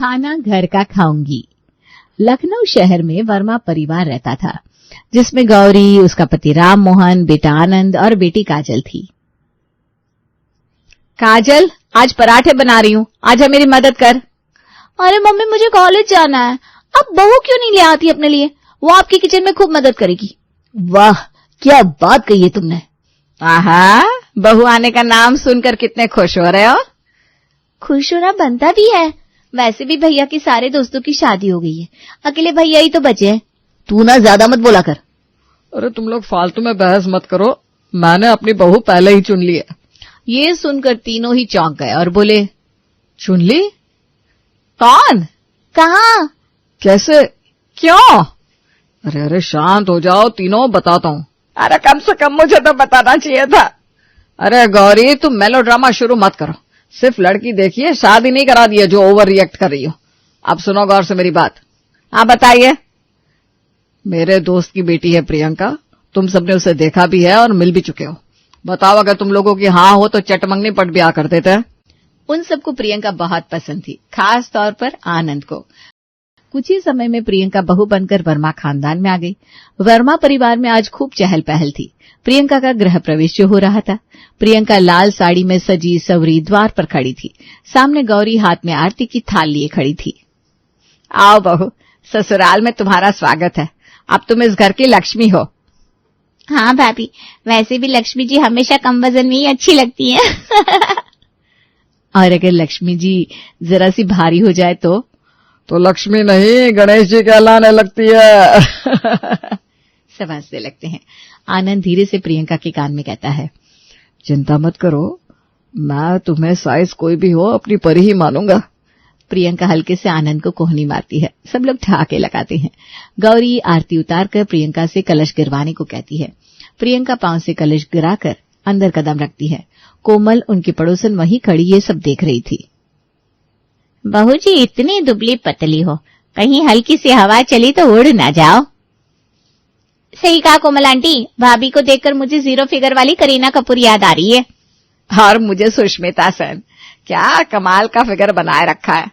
खाना घर का खाऊंगी। लखनऊ शहर में वर्मा परिवार रहता था, जिसमें गौरी, उसका पति राम मोहन, बेटा आनंद और बेटी काजल थी। काजल, आज पराठे बना रही हूँ, आजा मेरी मदद कर। अरे मम्मी, मुझे कॉलेज जाना है। अब बहू क्यों नहीं ले आती अपने लिए? वो आपकी किचन में खूब मदद करेगी। वाह, क्या बात कही है तुमने। आहा, बहू आने का नाम सुनकर कितने खुश हो रहे हो। खुश होना बनता भी है। वैसे भी भैया के सारे दोस्तों की शादी हो गई है, अकेले भैया ही तो बचे हैं। तू ना ज्यादा मत बोला कर। अरे तुम लोग फालतू में बहस मत करो, मैंने अपनी बहू पहले ही चुन ली है। ये सुनकर तीनों ही चौंक गए और बोले, चुन ली? कौन? कहाँ? कैसे? क्यों? अरे शांत हो जाओ तीनों, बताता हूँ। अरे कम से कम मुझे तो बताना चाहिए था। अरे गौरी, तुम मेलोड्रामा शुरू मत करो। सिर्फ लड़की देखिए, शादी नहीं करा दी है जो ओवर रिएक्ट कर रही हो। अब सुनो गौर से मेरी बात। हाँ बताइए। मेरे दोस्त की बेटी है प्रियंका, तुम सबने उसे देखा भी है और मिल भी चुके हो। बताओ, अगर तुम लोगों की हाँ हो तो चटमंगनी पट ब्याह कर देते हैं। उन सबको प्रियंका बहुत पसंद थी, खास तौर पर आनंद को। कुछ ही समय में प्रियंका बहू बनकर वर्मा खानदान में आ गई। वर्मा परिवार में आज खूब चहल पहल थी। प्रियंका का गृह प्रवेश जो हो रहा था। प्रियंका लाल साड़ी में सजी सवरी द्वार पर खड़ी थी। सामने गौरी हाथ में आरती की थाल लिए खड़ी थी। आओ बहू, ससुराल में तुम्हारा स्वागत है। अब तुम इस घर की लक्ष्मी हो। हाँ भाभी, वैसे भी लक्ष्मी जी हमेशा कम वजन में ही अच्छी लगती हैं। और अगर लक्ष्मी जी जरा सी भारी हो जाए तो लक्ष्मी नहीं, गणेश जी कहलाने लगती है। सब हंसने लगते हैं। आनंद धीरे से प्रियंका के कान में कहता है, चिंता मत करो, मैं तुम्हें साइज कोई भी हो अपनी परी ही मानूंगा। प्रियंका हल्के से आनंद को कोहनी मारती है। सब लोग ठहाके लगाते हैं। गौरी आरती उतारकर प्रियंका से कलश गिरवाने को कहती है। प्रियंका पांव से कलश गिराकर अंदर कदम रखती है। कोमल, उनकी पड़ोसन, वहीं खड़ी ये सब देख रही थी। बहू जी इतनी दुबली पतली हो, कहीं हल्की सी हवा चली तो उड़ ना जाओ। सही कहा कोमल आंटी, भाभी को देखकर मुझे जीरो फिगर वाली करीना कपूर याद आ रही है। और मुझे सुष्मिता सेन, क्या कमाल का फिगर बनाए रखा है।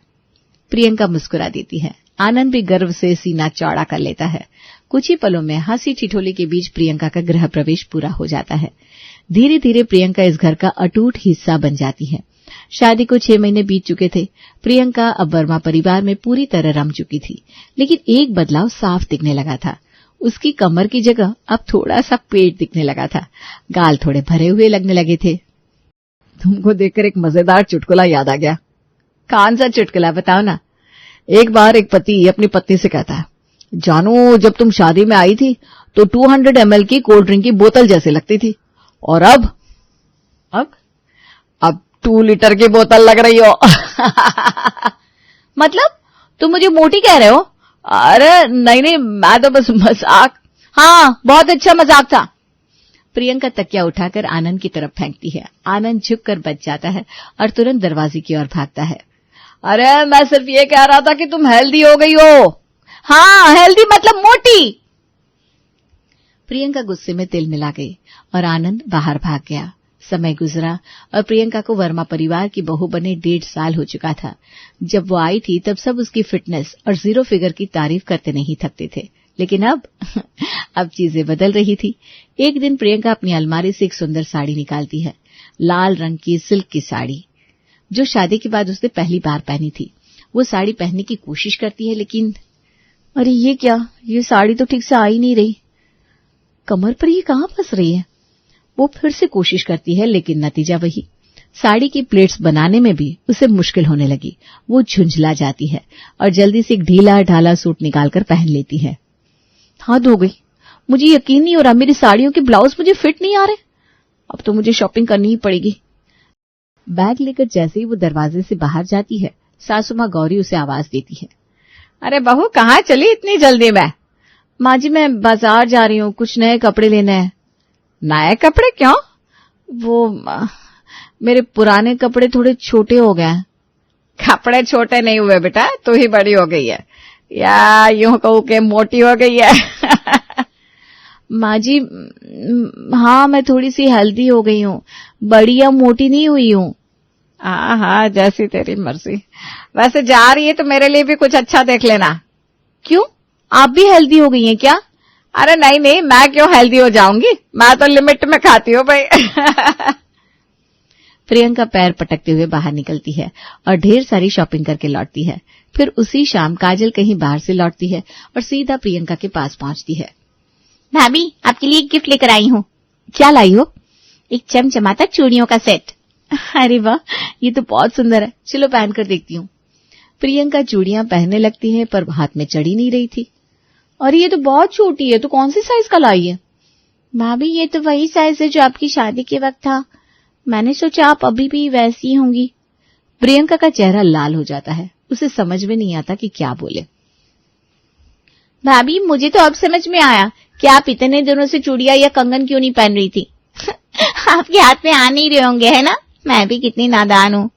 प्रियंका मुस्कुरा देती है। आनंद भी गर्व से सीना चौड़ा कर लेता है। कुछ ही पलों में हंसी ठिठोली के बीच प्रियंका का गृह प्रवेश पूरा हो जाता है। धीरे धीरे प्रियंका इस घर का अटूट हिस्सा बन जाती है। शादी को 6 महीने बीत चुके थे। प्रियंका अब वर्मा परिवार में पूरी तरह रम चुकी थी, लेकिन एक बदलाव साफ दिखने लगा था। उसकी कमर की जगह अब थोड़ा सा पेट दिखने लगा था। गाल थोड़े भरे हुए लगने लगे थे। तुमको देखकर एक मजेदार चुटकुला याद आ गया। कौन सा चुटकुला, बताओ ना। एक बार एक पति अपनी पत्नी से कहता है, जानू जब तुम शादी में आई थी तो 200 ml की कोल्ड ड्रिंक की बोतल जैसे लगती थी, और अब 2 लीटर की बोतल लग रही हो। मतलब तुम मुझे मोटी कह रहे हो? अरे नहीं, मैं तो बस मजाक। हाँ, बहुत अच्छा मजाक था। प्रियंका तकिया उठाकर आनंद की तरफ फेंकती है। आनंद झुककर बच जाता है और तुरंत दरवाजे की ओर भागता है। अरे मैं सिर्फ ये कह रहा था कि तुम हेल्दी हो गई हो। हाँ, हेल्दी मतलब मोटी। प्रियंका गुस्से में तिल मिला गई और आनंद बाहर भाग गया। समय गुजरा और प्रियंका को वर्मा परिवार की बहू बने 1.5 साल हो चुका था। जब वो आई थी तब सब उसकी फिटनेस और जीरो फिगर की तारीफ करते नहीं थकते थे, लेकिन अब चीजें बदल रही थी। एक दिन प्रियंका अपनी अलमारी से एक सुंदर साड़ी निकालती है। लाल रंग की सिल्क की साड़ी, जो शादी के बाद उसने पहली बार पहनी थी। वो साड़ी पहनने की कोशिश करती है, लेकिन अरे ये क्या, ये साड़ी तो ठीक से आ ही नहीं रही। कमर पर ये कहाँ फंस रही है। वो फिर से कोशिश करती है, लेकिन नतीजा वही। साड़ी की प्लेट्स बनाने में भी उसे मुश्किल होने लगी। वो झुंझला जाती है और जल्दी से एक ढीला ढाला सूट निकालकर पहन लेती है। हद हो गई, मुझे यकीन नहीं हो रहा, मेरी साड़ियों के ब्लाउज मुझे फिट नहीं आ रहे। अब तो मुझे शॉपिंग करनी ही पड़ेगी। बैग लेकर जैसे ही वो दरवाजे से बाहर जाती है, सासू माँ गौरी उसे आवाज देती है। अरे बहू, कहाँ चली इतनी जल्दी में? माँ जी, मैं बाजार जा रही हूँ, कुछ नए कपड़े लेने हैं। नए कपड़े क्यों? वो मेरे पुराने कपड़े थोड़े छोटे हो गए हैं। कपड़े छोटे नहीं हुए बेटा, तू ही बड़ी हो गई है, या यूं कहूं कि मोटी हो गई है। माँ जी, हाँ मैं थोड़ी सी हेल्दी हो गई हूँ, बड़ी या मोटी नहीं हुई हूँ। हाँ, जैसी तेरी मर्जी। वैसे जा रही है तो मेरे लिए भी कुछ अच्छा देख लेना। क्यों, आप भी हेल्दी हो गई हैं क्या? अरे नहीं, मैं क्यों हेल्दी हो जाऊंगी, मैं तो लिमिट में खाती हूँ भाई। प्रियंका पैर पटकते हुए बाहर निकलती है और ढेर सारी शॉपिंग करके लौटती है। फिर उसी शाम काजल कहीं बाहर से लौटती है और सीधा प्रियंका के पास पहुंचती है। भाभी, आपके लिए एक गिफ्ट लेकर आई हूँ। क्या लाई हो? एक चमचमाता चूड़ियों का सेट। अरे वाह, ये तो बहुत सुंदर है, चलो पहन कर देखती हूँ। प्रियंका चूड़ियां पहनने लगती है पर हाथ में चढ़ी नहीं रही थी। और ये तो बहुत छोटी है, तो कौन सी साइज का लाई है? भाभी, ये तो वही साइज है जो आपकी शादी के वक्त था। मैंने सोचा आप अभी भी वैसी होंगी। प्रियंका का चेहरा लाल हो जाता है, उसे समझ में नहीं आता कि क्या बोले। भाभी, मुझे तो अब समझ में आया कि आप इतने दिनों से चूड़ियां या कंगन क्यों नहीं पहन रही थी। आपके हाथ में आ नहीं रहे होंगे, है ना? मैं भी कितनी नादान हूँ।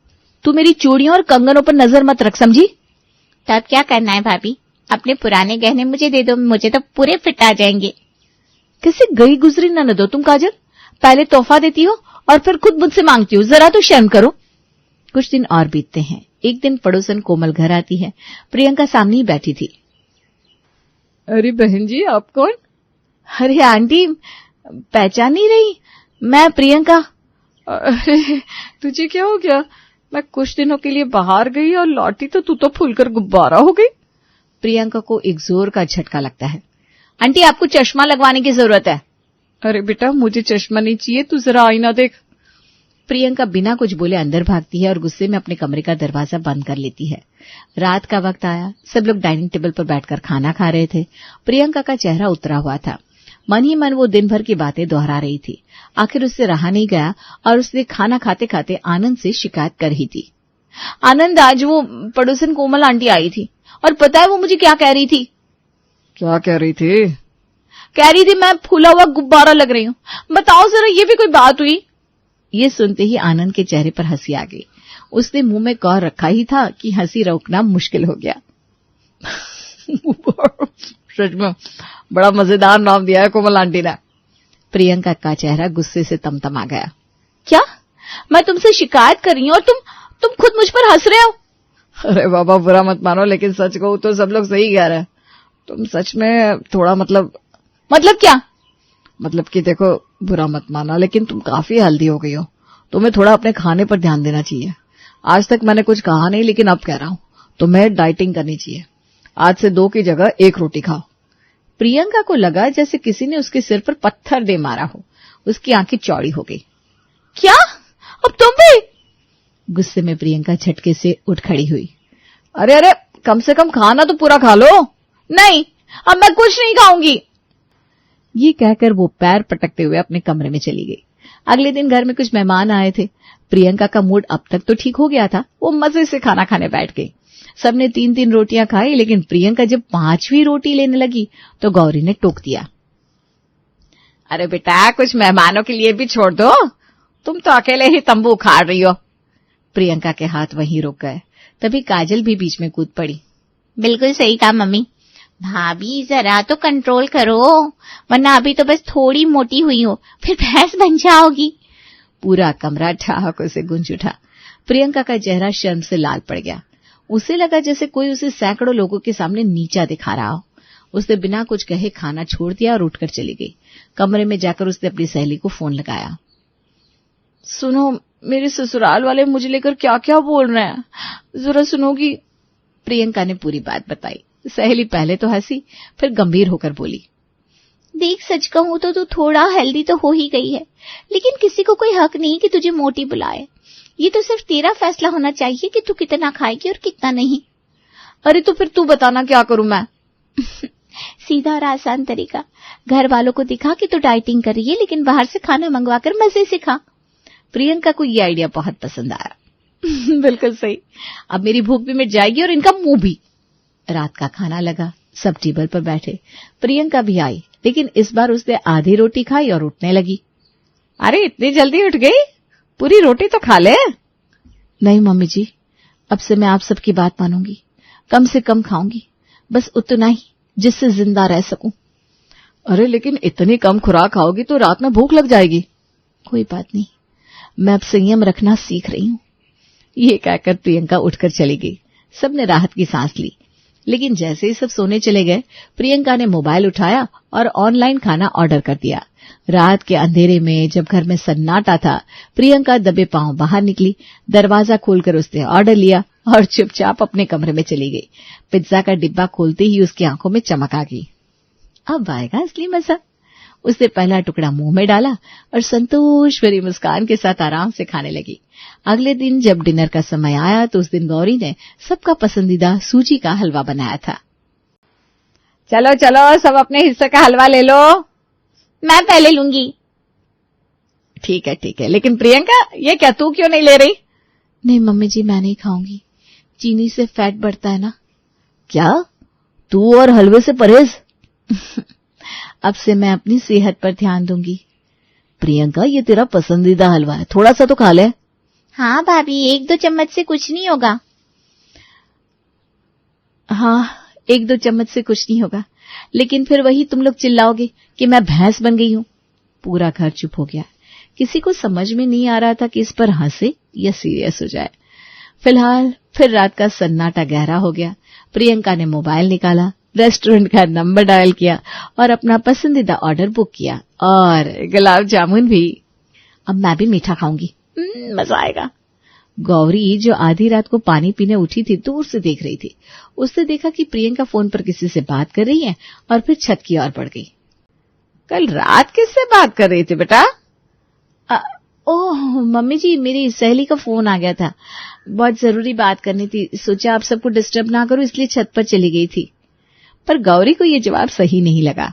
तू मेरी चूड़ियों और कंगनों पर नजर मत रख, समझी? तब क्या करना है भाभी? अपने पुराने गहने मुझे दे दो, मुझे तो पूरे फिट आ जाएंगे। किसी गई गुजरी ननद हो तुम काजल, पहले तोहफा देती हो और फिर खुद मुझसे मांगती हो, जरा तो शर्म करो। कुछ दिन और बीतते हैं। एक दिन पड़ोसन कोमल घर आती है। प्रियंका सामने ही बैठी थी। अरे बहन जी, आप कौन? अरे आंटी, पहचान नहीं रही? मैं प्रियंका। अरे तुझे क्या हो गया? मैं कुछ दिनों के लिए बाहर गई और लौटी तो तू तो फूलकर गुब्बारा हो गई। प्रियंका को एक जोर का झटका लगता है। आंटी, आपको चश्मा लगवाने की जरूरत है। अरे बेटा, मुझे चश्मा नहीं चाहिए, तू जरा आईना देख। प्रियंका बिना कुछ बोले अंदर भागती है और गुस्से में अपने कमरे का दरवाजा बंद कर लेती है। रात का वक्त आया, सब लोग डाइनिंग टेबल पर बैठकर खाना खा रहे थे। प्रियंका का चेहरा उतरा हुआ था। मन ही मन वो दिन भर की बातें दोहरा रही थी। आखिर उससे रहा नहीं गया और उसने खाना खाते खाते आनंद से शिकायत कर ही थी। आनंद, आज वो पड़ोसन कोमल आंटी आई थी और पता है वो मुझे क्या कह रही थी? क्या कह रही थी? कह रही थी मैं फूला हुआ गुब्बारा लग रही हूँ। बताओ जरा, ये भी कोई बात हुई? ये सुनते ही आनंद के चेहरे पर हंसी आ गई। उसने मुंह में कौर रखा ही था कि हंसी रोकना मुश्किल हो गया। सच में बड़ा मजेदार नाम दिया है कोमल आंटी ने। प्रियंका का चेहरा गुस्से से तमतमा गया। क्या? मैं तुमसे शिकायत कर रही हूँ और तुम खुद मुझ पर हंस रहे हो? अरे बाबा, बुरा मत मानो, लेकिन सच कहूं तो सब लोग सही कह रहे हैं। तुम सच में थोड़ा मतलब क्या? मतलब कि देखो, बुरा मत माना, लेकिन तुम काफी हेल्दी हो गई हो। तुम्हें थोड़ा अपने खाने पर ध्यान देना चाहिए। आज तक मैंने कुछ कहा नहीं, लेकिन अब कह रहा हूं, तुम्हें डाइटिंग करनी चाहिए। आज से 2 की जगह 1 रोटी खाओ। प्रियंका को लगा जैसे किसी ने उसके सिर पर पत्थर दे मारा हो। उसकी आंखें चौड़ी हो गई। क्या? अब तुम भी? गुस्से में प्रियंका झटके से उठ खड़ी हुई। अरे, कम से कम खाना तो पूरा खा लो। नहीं, अब मैं कुछ नहीं खाऊंगी। ये कहकर वो पैर पटकते हुए अपने कमरे में चली गई। अगले दिन घर में कुछ मेहमान आए थे। प्रियंका का मूड अब तक तो ठीक हो गया था। वो मजे से खाना खाने बैठ गई। सबने 3-3 रोटियां खाई, लेकिन प्रियंका जब 5वीं रोटी लेने लगी तो गौरी ने टोक दिया। अरे बेटा, कुछ मेहमानों के लिए भी छोड़ दो, तुम तो अकेले ही तंबू उखाड़ रही हो। प्रियंका के हाथ वहीं रुक गए। तभी काजल भी बीच में कूद पड़ी। बिल्कुल सही कहा मम्मी। भाभी, जरा तो कंट्रोल करो, वरना अभी तो बस थोड़ी मोटी हुई हो, फिर भैंस बन जाओगी। पूरा कमरा ठहाकों से गूंज उठा। प्रियंका का चेहरा शर्म से लाल पड़ गया। उसे लगा जैसे कोई उसे सैकड़ों लोगों के सामने नीचा दिखा रहा हो। उसने बिना कुछ कहे खाना छोड़ दिया और उठकर चली गई। कमरे में जाकर उसने अपनी सहेली को फोन लगाया। सुनो, मेरे ससुराल वाले मुझे लेकर क्या क्या बोल रहे हैं, जरा सुनोगी? प्रियंका ने पूरी बात बताई। सहेली पहले तो हंसी, फिर गंभीर होकर बोली। देख, सच कहूं तो तू थोड़ा हेल्दी तो हो ही गई है, लेकिन किसी को कोई हक नहीं कि तुझे मोटी बुलाए। ये तो सिर्फ तेरा फैसला होना चाहिए कि तू कितना खाएगी और कितना नहीं। अरे तो फिर तू बताना, क्या करूं मैं? सीधा और आसान तरीका, घर वालों को दिखा कि तू डाइटिंग कर रही है, लेकिन बाहर से खाना मंगवाकर मजे से खा। प्रियंका को ये आइडिया बहुत पसंद आया। बिल्कुल सही, अब मेरी भूख भी मिट जाएगी और इनका मुंह भी। रात का खाना लगा, सब टेबल पर बैठे। प्रियंका भी आई, लेकिन इस बार उसने आधी रोटी खाई और उठने लगी। अरे, इतनी जल्दी उठ गई? पूरी रोटी तो खा ले। नहीं मम्मी जी, अब से मैं आप सबकी बात मानूंगी। कम से कम खाऊंगी, बस उतना ही जिससे जिंदा रह सकूं। अरे लेकिन इतनी कम खुराक खाओगी तो रात में भूख लग जाएगी। कोई बात नहीं, मैं अब संयम रखना सीख रही हूं। ये कहकर प्रियंका उठकर चली गई। सबने राहत की सांस ली। लेकिन जैसे ही सब सोने चले गए, प्रियंका ने मोबाइल उठाया और ऑनलाइन खाना ऑर्डर कर दिया। रात के अंधेरे में जब घर में सन्नाटा था, प्रियंका दबे पांव बाहर निकली। दरवाजा खोलकर उसने ऑर्डर लिया और चुपचाप अपने कमरे में चली गई। पिज्जा का डिब्बा खोलते ही उसकी आंखों में चमक आ गई। अब आएगा असली मजा। उसने पहला टुकड़ा मुंह में डाला और संतोष भरी मुस्कान के साथ आराम से खाने लगी। अगले दिन जब डिनर का समय आया तो उस दिन गौरी ने सबका पसंदीदा सूजी का हलवा बनाया था। चलो चलो, सब अपने हिस्से का हलवा ले लो। मैं पहले लूंगी। ठीक है, लेकिन प्रियंका, ये क्या, तू क्यों नहीं ले रही? नहीं मम्मी जी, मैं नहीं खाऊंगी, चीनी से फैट बढ़ता है ना। क्या, तू और हलवे से परहेज? अब से मैं अपनी सेहत पर ध्यान दूंगी। प्रियंका, ये तेरा पसंदीदा हलवा है, थोड़ा सा तो खा ले। हाँ भाभी, 1-2 चम्मच से कुछ नहीं होगा। हाँ, 1-2 चम्मच से कुछ नहीं होगा, लेकिन फिर वही तुम लोग चिल्लाओगे कि मैं भैंस बन गई हूं। पूरा घर चुप हो गया। किसी को समझ में नहीं आ रहा था कि इस पर हंसे या सीरियस हो जाए। फिलहाल फिर रात का सन्नाटा गहरा हो गया। प्रियंका ने मोबाइल निकाला, रेस्टोरेंट का नंबर डायल किया और अपना पसंदीदा ऑर्डर बुक किया, और गुलाब जामुन भी। अब मैं भी मीठा खाऊंगी, मजा आएगा। गौरी, जो आधी रात को पानी पीने उठी थी, दूर से देख रही थी। उसने देखा कि प्रियंका फोन पर किसी से बात कर रही है और फिर छत की ओर बढ़ गई। कल रात किससे बात कर रही थी बेटा? ओह मम्मी जी, मेरी सहेली का फोन आ गया था, बहुत जरूरी बात करनी थी। सोचा आप सबको डिस्टर्ब ना करूं, इसलिए छत पर चली गई थी। पर गौरी को यह जवाब सही नहीं लगा,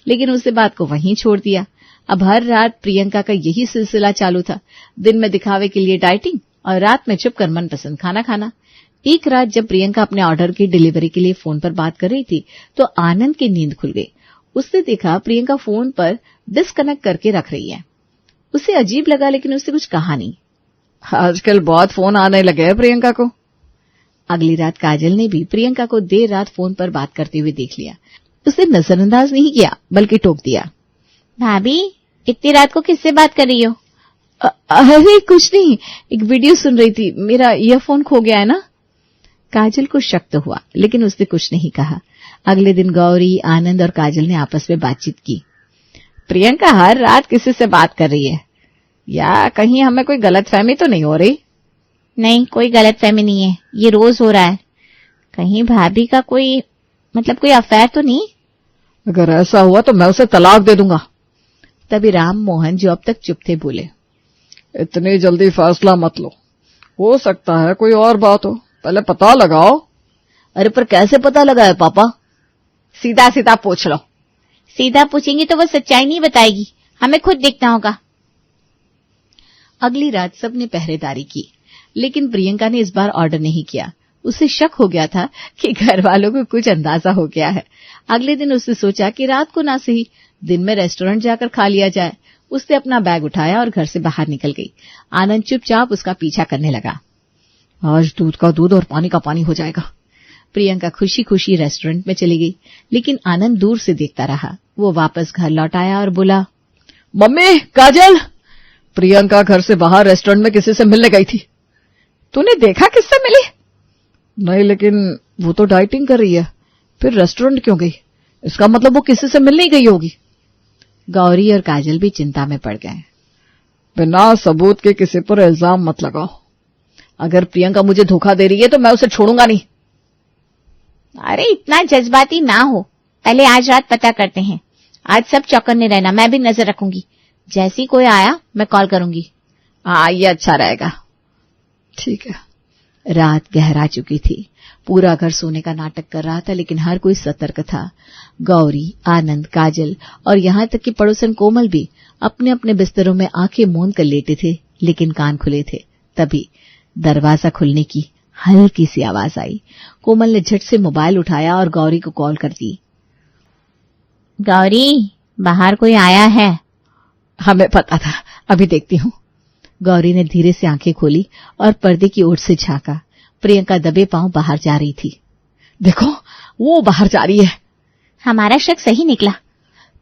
लेकिन उसने बात को वहीं छोड़ दिया। अब हर रात प्रियंका का यही सिलसिला चालू था। दिन में दिखावे के लिए डाइटिंग और रात में छुपकर मनपसंद खाना खाना। एक रात जब प्रियंका अपने ऑर्डर की डिलीवरी के लिए फोन पर बात कर रही थी तो आनंद की नींद खुल गई। उसने देखा प्रियंका फोन पर डिस्कनेक्ट करके रख रही है। उसे अजीब लगा, लेकिन उसने कुछ कहा नहीं। आजकल बहुत फोन आने लगे हैं प्रियंका को। अगली रात काजल ने भी प्रियंका को देर रात फोन पर बात करते हुए देख लिया। उसने नजरअंदाज नहीं किया, बल्कि टोक दिया। भाभी, इतनी रात को किससे बात कर रही हो? अरे कुछ नहीं, एक वीडियो सुन रही थी, मेरा ईयरफोन खो गया है ना। काजल को शक तो हुआ, लेकिन उसने कुछ नहीं कहा। अगले दिन गौरी, आनंद और काजल ने आपस में बातचीत की। प्रियंका हर रात किसी से बात कर रही है, या कहीं हमें कोई गलतफहमी तो नहीं हो रही? नहीं, कोई गलतफहमी नहीं है, ये रोज हो रहा है। कहीं भाभी का कोई अफेयर तो नहीं? अगर ऐसा हुआ तो मैं उसे तलाक दे दूंगा। तभी राम मोहन, जो अब तक चुप थे, बोले। इतनी जल्दी फैसला मत लो, हो सकता है कोई और बात हो, पहले पता लगाओ। अरे पर कैसे पता लगा है पापा? सीधा सीधा पूछ लो। सीधा पूछेंगे तो वो सच्चाई नहीं बताएगी, हमें खुद देखना होगा। अगली रात सबने पहरेदारी की, लेकिन प्रियंका ने इस बार ऑर्डर नहीं किया। उसे शक हो गया था कि घर वालों को कुछ अंदाजा हो गया है। अगले दिन उसने सोचा कि रात को ना सही, दिन में रेस्टोरेंट जाकर खा लिया जाए। उसने अपना बैग उठाया और घर से बाहर निकल गई। आनंद चुपचाप उसका पीछा करने लगा। आज दूध का दूध और पानी का पानी हो जाएगा। प्रियंका खुशी खुशी रेस्टोरेंट में चली गई, लेकिन आनंद दूर से देखता रहा। वो वापस घर लौट आया और बोला, मम्मी, काजल, प्रियंका घर से बाहर रेस्टोरेंट में किसी से मिलने गई थी। तूने देखा किससे मिली? नहीं, लेकिन वो तो डाइटिंग कर रही है, फिर रेस्टोरेंट क्यों गई? इसका मतलब वो किसी से मिलने गई होगी। गौरी और काजल भी चिंता में पड़ गए। बिना सबूत के किसी पर इल्जाम मत लगाओ। अगर प्रियंका मुझे धोखा दे रही है तो मैं उसे छोड़ूंगा नहीं। अरे इतना जज्बाती ना हो, पहले आज रात पता करते हैं। आज सब चौकन्ने रहना, मैं भी नजर रखूंगी। जैसी कोई आया मैं कॉल करूंगी। हाँ, ये अच्छा रहेगा। ठीक है। रात गहरा चुकी थी। पूरा घर सोने का नाटक कर रहा था, लेकिन हर कोई सतर्क था। गौरी, आनंद, काजल और यहाँ तक कि पड़ोसन कोमल भी अपने अपने बिस्तरों में आंखें मूंद कर लेटे थे, लेकिन कान खुले थे। तभी दरवाजा खुलने की हल्की सी आवाज आई। कोमल ने झट से मोबाइल उठाया और गौरी को कॉल कर दी। गौरी, बाहर कोई आया है। हमें पता था, अभी देखती हूँ। गौरी ने धीरे से आंखें खोली और पर्दे की ओर से झांका। प्रियंका दबे पांव बाहर जा रही थी। देखो, वो बाहर जा रही है। हमारा शक सही निकला।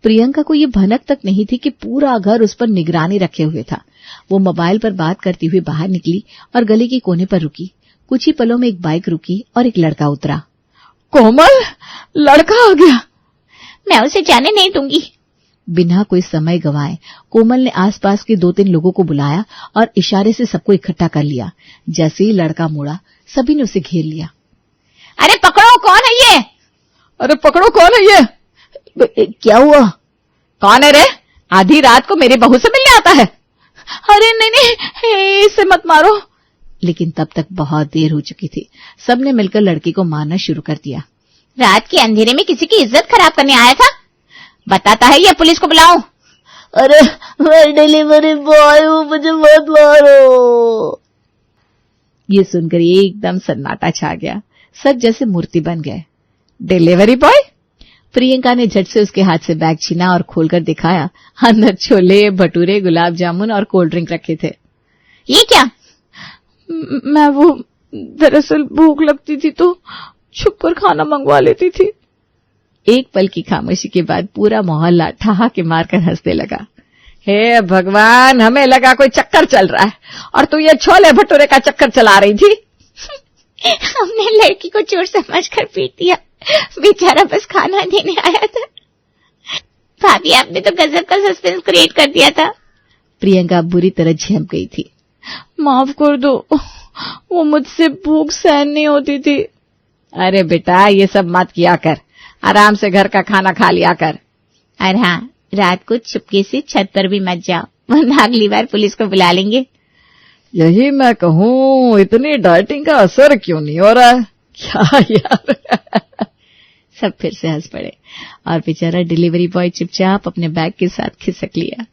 प्रियंका को ये भनक तक नहीं थी कि पूरा घर उस पर निगरानी रखे हुए था। वो मोबाइल पर बात करती हुई बाहर निकली और गली के कोने पर रुकी। कुछ ही पलों में एक बाइक रुकी और एक लड़का उतरा। कोमल, लड़का आ गया। मैं उसे जाने नहीं दूंगी। बिना कोई समय गंवाए कोमल ने आसपास के 2-3 लोगों को बुलाया और इशारे से सबको इकट्ठा कर लिया। जैसे ही लड़का मुड़ा, सभी ने उसे घेर लिया। अरे पकड़ो, कौन है ये? अरे पकड़ो, कौन है ये? क्या हुआ? कौन है रे? आधी रात को मेरी बहू से मिलने आता है। अरे नहीं, इसे मत मारो। लेकिन तब तक बहुत देर हो चुकी थी। सबने मिलकर लड़की को मारना शुरू कर दिया। रात के अंधेरे में किसी की इज्जत खराब करने आया था? बताता है ये, पुलिस को बुलाऊं? अरे मैं डिलीवरी बॉय हूँ, मुझे मत मारो। ये सुनकर एकदम सन्नाटा छा गया। सब जैसे मूर्ति बन गए। Delivery boy? प्रियंका ने झट से उसके हाथ से बैग छीना और खोलकर दिखाया। अंदर छोले, भटूरे, गुलाब जामुन और कोल्ड ड्रिंक रखे थे। ये क्या? मैं वो दरअसल भूख लगती थी तो छुप कर खाना मंगवा लेती थी। एक पल की खामोशी के बाद पूरा मोहल्ला ठहाके मारकर हंसने लगा। हे भगवान, हमें लगा कोई चक्कर चल रहा है और तू ये छोले भटूरे का चक्कर चला रही थी। हमने लड़की को चोर समझकर पीट दिया, बेचारा बस खाना देने आया था। भाभी, आपने तो गजब का सस्पेंस क्रिएट कर दिया था। प्रियंका बुरी तरह झेप गई थी। माफ कर दो, वो मुझसे भूख सहन नहीं होती थी। अरे बेटा, ये सब मत किया कर, आराम से घर का खाना खा लिया कर। और हाँ, रात को चुपके से छत पर भी मत जाओ, वरना अगली बार पुलिस को बुला लेंगे। यही मैं कहूँ, इतनी डाइटिंग का असर क्यों नहीं हो रहा है? क्या यार। सब फिर से हंस पड़े और बेचारा डिलीवरी बॉय चुपचाप अपने बैग के साथ खिसक लिया।